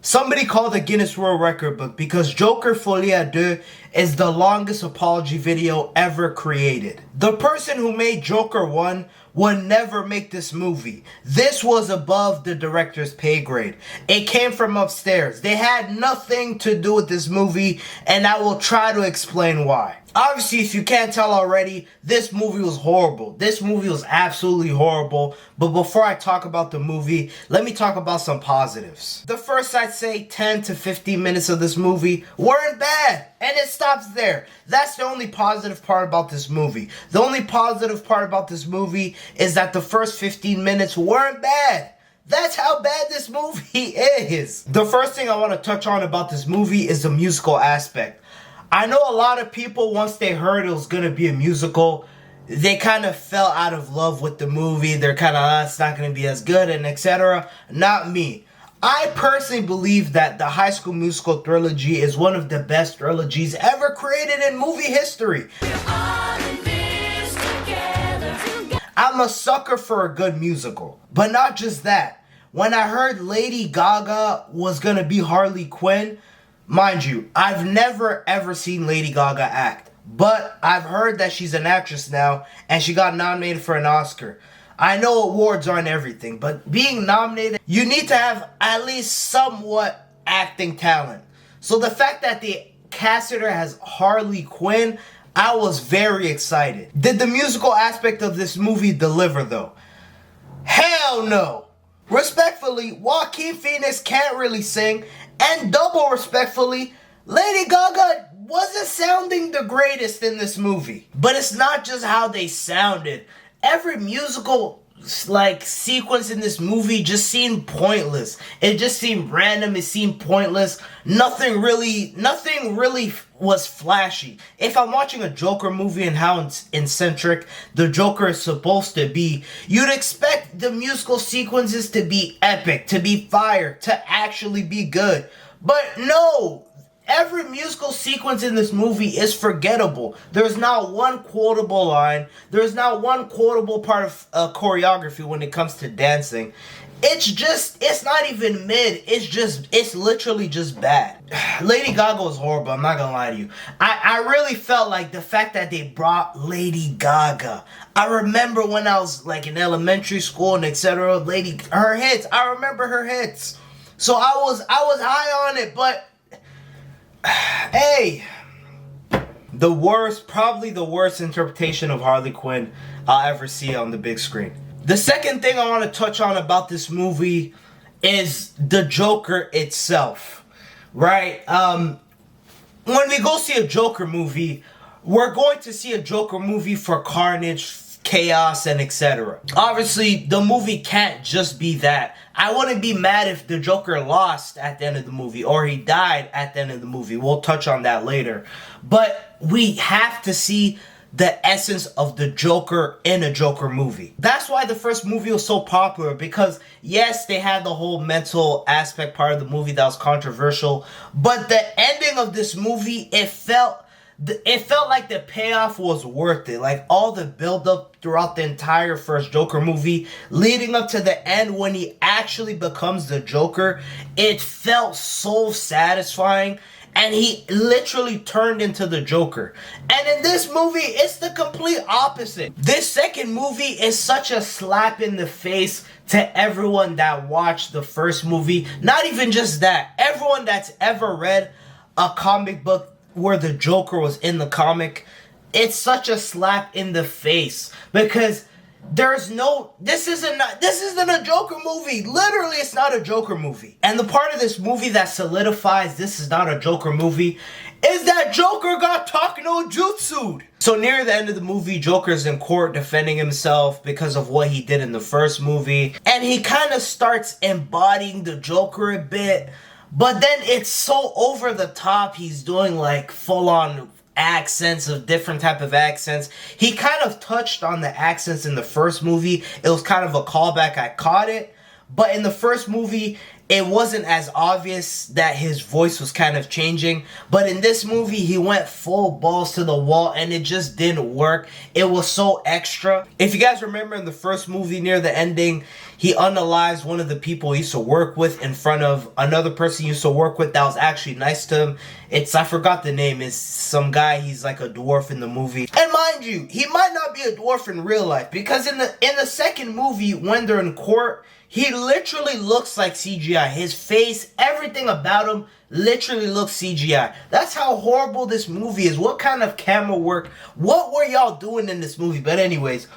Somebody called the Guinness World Record book because Joker Folie Deux is the longest apology video ever created. The person who made Joker 1 would never make this movie. This was above the director's pay grade. It came from upstairs. They had nothing to do with this movie, and I will try to explain why. Obviously, if you can't tell already, this movie was horrible. This movie was absolutely horrible. But before I talk about the movie, let me talk about some positives. The first, I'd say 10 to 15 minutes of this movie weren't bad. And it stops there. That's the only positive part about this movie. The only positive part about this movie is that the first 15 minutes weren't bad. That's how bad this movie is. The first thing I want to touch on about this movie is the musical aspect. I know a lot of people, once they heard it was going to be a musical, they kind of fell out of love with the movie. They're kind of, it's not going to be as good and etc. Not me. I personally believe that the High School Musical trilogy is one of the best trilogies ever created in movie history. I'm a sucker for a good musical. But not just that. When I heard Lady Gaga was going to be Harley Quinn, mind you, I've never ever seen Lady Gaga act. But I've heard that she's an actress now and she got nominated for an Oscar. I know awards aren't everything, but being nominated, you need to have at least somewhat acting talent. So the fact that they casted her as Harley Quinn, I was very excited. Did the musical aspect of this movie deliver though? Hell no! Respectfully, Joaquin Phoenix can't really sing, and double respectfully, Lady Gaga wasn't sounding the greatest in this movie. But it's not just how they sounded. Every musical sequence in this movie just seemed pointless. It just seemed random. It seemed pointless. Nothing really was flashy. If I'm watching a Joker movie and how eccentric the Joker is supposed to be, you'd expect the musical sequences to be epic, to be fire, to actually be good. But no! Every musical sequence in this movie is forgettable. There's not one quotable line. There's not one quotable part of choreography when it comes to dancing. It's not even mid. It's literally just bad. Lady Gaga was horrible, I'm not gonna lie to you. I really felt like the fact that they brought Lady Gaga. I remember when I was in elementary school and etc. Her hits. I remember her hits. So I was high on it, but hey, probably the worst interpretation of Harley Quinn I'll ever see on the big screen. The second thing I want to touch on about this movie is the Joker itself, right? When we go see a Joker movie, we're going to see a Joker movie for carnage, chaos, and etc. Obviously, the movie can't just be that. I wouldn't be mad if the Joker lost at the end of the movie or he died at the end of the movie. We'll touch on that later. But we have to see the essence of the Joker in a Joker movie. That's why the first movie was so popular, because yes, they had the whole mental aspect part of the movie that was controversial, but the ending of this movie, it felt like the payoff was worth it. Like all the build up throughout the entire first Joker movie, leading up to the end when he actually becomes the Joker, it felt so satisfying. And he literally turned into the Joker. And in this movie, it's the complete opposite. This second movie is such a slap in the face to everyone that watched the first movie. Not even just that. Everyone that's ever read a comic book where the Joker was in the comic, it's such a slap in the face. Because this isn't a Joker movie. Literally, it's not a Joker movie. And the part of this movie that solidifies this is not a Joker movie is that Joker got talk no jutsu'd. So near the end of the movie, Joker's in court defending himself because of what he did in the first movie. And he kind of starts embodying the Joker a bit. But then it's so over the top, he's doing full-on accents of different type of accents. He kind of touched on the accents in the first movie. It was kind of a callback. I caught it. But in the first movie, it wasn't as obvious that his voice was kind of changing. But in this movie, he went full balls to the wall and it just didn't work. It was so extra. If you guys remember in the first movie near the ending, he unalives one of the people he used to work with in front of another person he used to work with that was actually nice to him. I forgot the name. It's some guy, he's like a dwarf in the movie. And mind you, he might not be a dwarf in real life, because in the second movie, when they're in court, he literally looks like CGI. His face, everything about him literally looks CGI. That's how horrible this movie is. What kind of camera work? What were y'all doing in this movie? But anyways,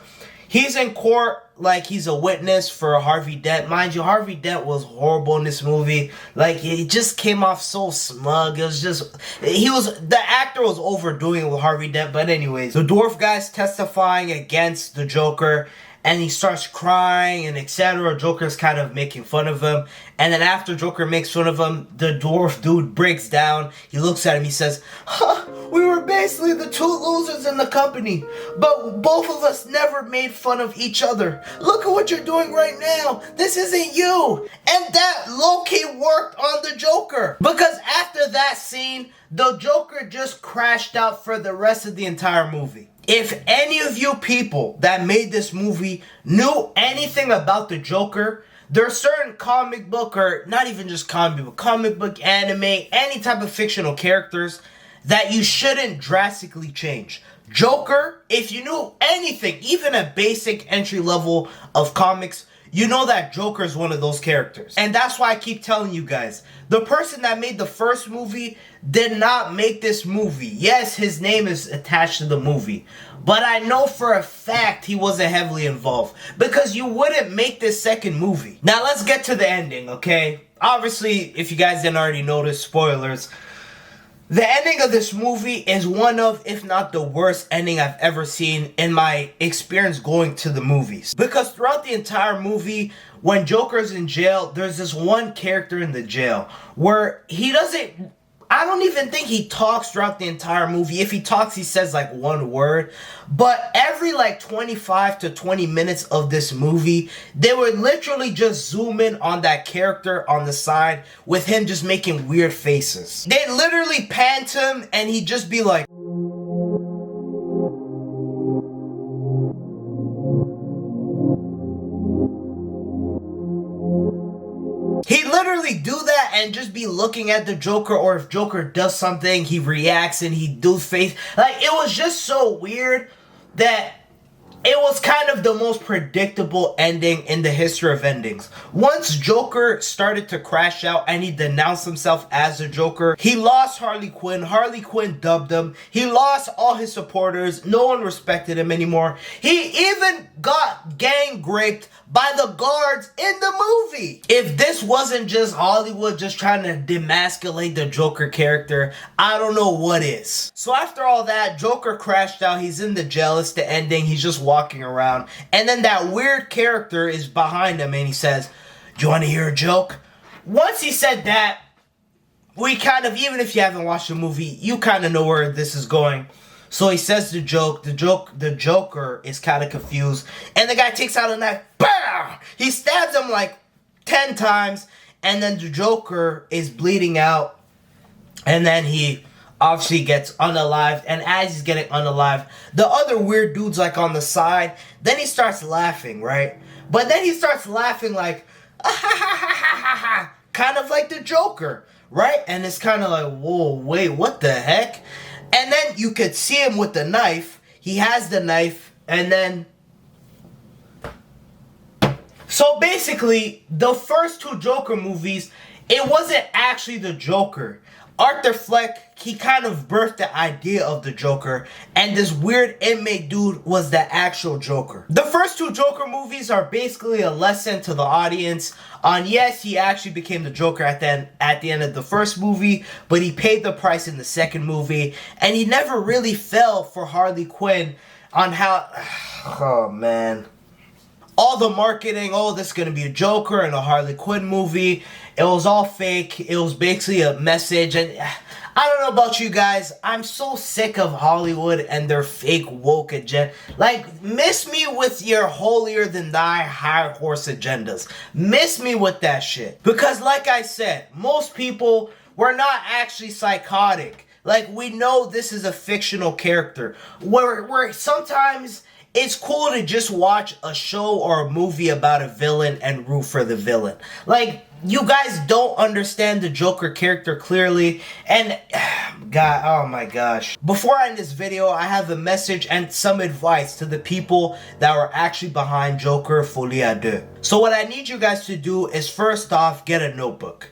he's in court like he's a witness for Harvey Dent. Mind you, Harvey Dent was horrible in this movie. Like, he just came off so smug. It was just, the actor was overdoing it with Harvey Dent. But anyways, the dwarf guy's testifying against the Joker, and he starts crying and etc. Joker's kind of making fun of him. And then after Joker makes fun of him, the dwarf dude breaks down. He looks at him, he says, we were basically the two losers in the company, but both of us never made fun of each other. Look at what you're doing right now. This isn't you. And that low-key worked on the Joker. Because after that scene, the Joker just crashed out for the rest of the entire movie. If any of you people that made this movie knew anything about the Joker, there are certain comic book, or not even just comic book, anime, any type of fictional characters that you shouldn't drastically change. Joker, if you knew anything, even a basic entry level of comics, you know that Joker is one of those characters. And that's why I keep telling you guys, the person that made the first movie did not make this movie. Yes, his name is attached to the movie, but I know for a fact he wasn't heavily involved, because you wouldn't make this second movie. Now let's get to the ending, okay? Obviously, if you guys didn't already notice, spoilers. The ending of this movie is one of, if not the worst ending I've ever seen in my experience going to the movies. Because throughout the entire movie, when Joker's in jail, there's this one character in the jail where I don't even think he talks throughout the entire movie. If he talks, he says like one word. But every like 25 to 20 minutes of this movie, they would literally just zoom in on that character on the side with him just making weird faces. They'd literally pan to him and he'd just be like, he'd literally do that and just be looking at the Joker, or if Joker does something, he reacts and he does face. Like, it was just so weird that it was kind of the most predictable ending in the history of endings. Once Joker started to crash out and he denounced himself as the Joker, he lost Harley Quinn. Harley Quinn dubbed him. He lost all his supporters. No one respected him anymore. He even got gang raped by the guards in the movie. If this wasn't just Hollywood just trying to demasculate the Joker character, I don't know what is. So after all that, Joker crashed out. He's in the jail. It's the ending. He's just walking around. And then that weird character is behind him and he says, "Do you want to hear a joke?" Once he said that, we kind of, even if you haven't watched the movie, you kind of know where this is going. So he says the joke. The Joker is kind of confused. And the guy takes out a knife. Bam! He stabs him like 10 times. And then the Joker is bleeding out. And then he obviously gets unalived. And as he's getting unalived, the other weird dude's like on the side. Then he starts laughing, right? But then he starts laughing like, kind of like the Joker, right? And it's kind of like, whoa, wait, what the heck? And then you could see him with the knife. He has the knife. And then, so basically, the first two Joker movies, it wasn't actually the Joker. Arthur Fleck, he kind of birthed the idea of the Joker, and this weird inmate dude was the actual Joker. The first two Joker movies are basically a lesson to the audience on, yes, he actually became the Joker at the end of the first movie, but he paid the price in the second movie, and he never really fell for Harley Quinn on how, oh man. All the marketing, oh, this is going to be a Joker and a Harley Quinn movie. It was all fake. It was basically a message. And I don't know about you guys. I'm so sick of Hollywood and their fake woke agenda. Like, miss me with your holier-than-thou high horse agendas. Miss me with that shit. Because like I said, most people were not actually psychotic. Like, we know this is a fictional character. Where sometimes it's cool to just watch a show or a movie about a villain and root for the villain. Like, you guys don't understand the Joker character clearly, and God, oh my gosh. Before I end this video, I have a message and some advice to the people that were actually behind Joker Folie à Deux. So what I need you guys to do is, first off, get a notebook.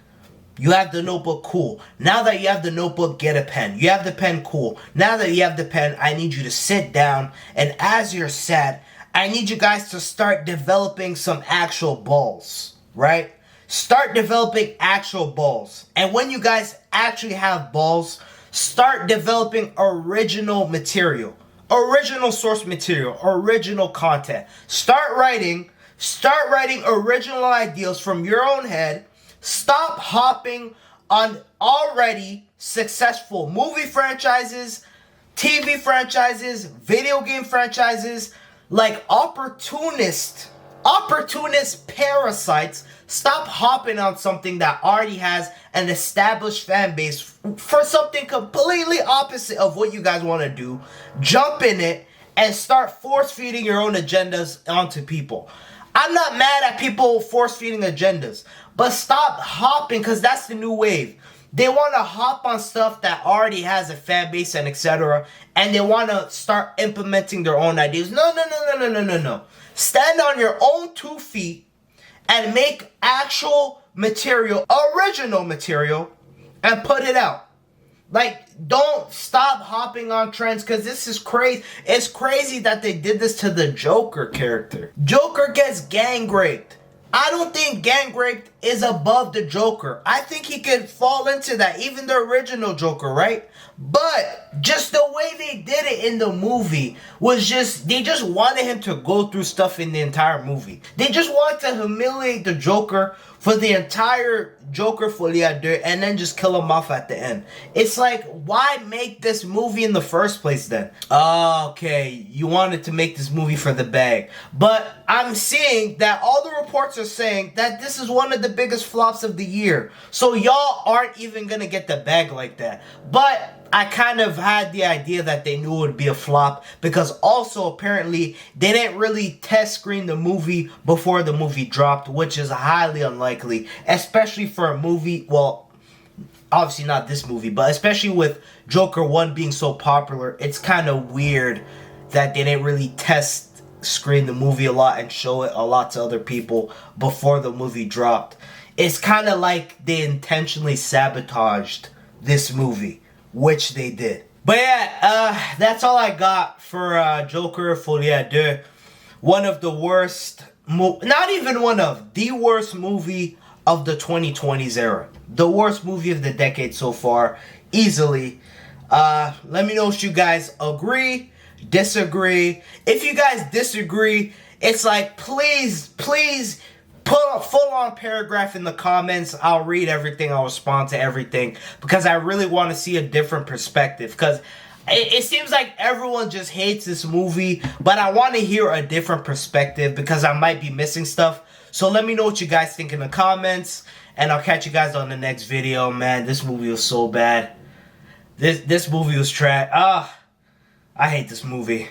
You have the notebook, cool. Now that you have the notebook, get a pen. You have the pen, cool. Now that you have the pen, I need you to sit down, and as you're sat, I need you guys to start developing some actual balls, right? Start developing actual balls. And when you guys actually have balls, start developing original material. Original source material. Original content. Start writing original ideas from your own head. Stop hopping on already successful movie franchises, TV franchises, video game franchises, like opportunist parasites. Stop hopping on something that already has an established fan base for something completely opposite of what you guys want to do. Jump in it and start force-feeding your own agendas onto people. I'm not mad at people force-feeding agendas, but stop hopping, because that's the new wave. They want to hop on stuff that already has a fan base and etc. And they want to start implementing their own ideas. No. Stand on your own 2 feet and make actual material, original material, and put it out. Like, don't stop hopping on trends, because this is crazy. It's crazy that they did this to the Joker character. Joker gets gang raped. I don't think gang raped is above the Joker. I think he could fall into that, even the original Joker, right? But just the way they did it in the movie was just, they just wanted him to go through stuff in the entire movie. They just wanted to humiliate the Joker for the entire Joker Folie à Deux and then just kill him off at the end. It's like, why make this movie in the first place then? Okay, you wanted to make this movie for the bag. But I'm seeing that all the reports are saying that this is one of the biggest flops of the year. So y'all aren't even gonna get the bag like that. But I kind of had the idea that they knew it would be a flop, because also apparently they didn't really test screen the movie before the movie dropped, which is highly unlikely, especially for a movie, well, obviously not this movie, but especially with Joker 1 being so popular. It's kind of weird that they didn't really test screen the movie a lot and show it a lot to other people before the movie dropped. It's kind of like they intentionally sabotaged this movie, which they did. But yeah, that's all I got for Joker Folie à Deux. One of the worst, not even one of, the worst movie of the 2020s era. The worst movie of the decade so far, easily. Let me know if you guys agree, disagree. If you guys disagree, it's like, please put a full-on paragraph in the comments. I'll read everything. I'll respond to everything, because I really want to see a different perspective. Because it seems like everyone just hates this movie, but I want to hear a different perspective, because I might be missing stuff. So let me know what you guys think in the comments, and I'll catch you guys on the next video. Man, this movie was so bad. This movie was trash. I hate this movie.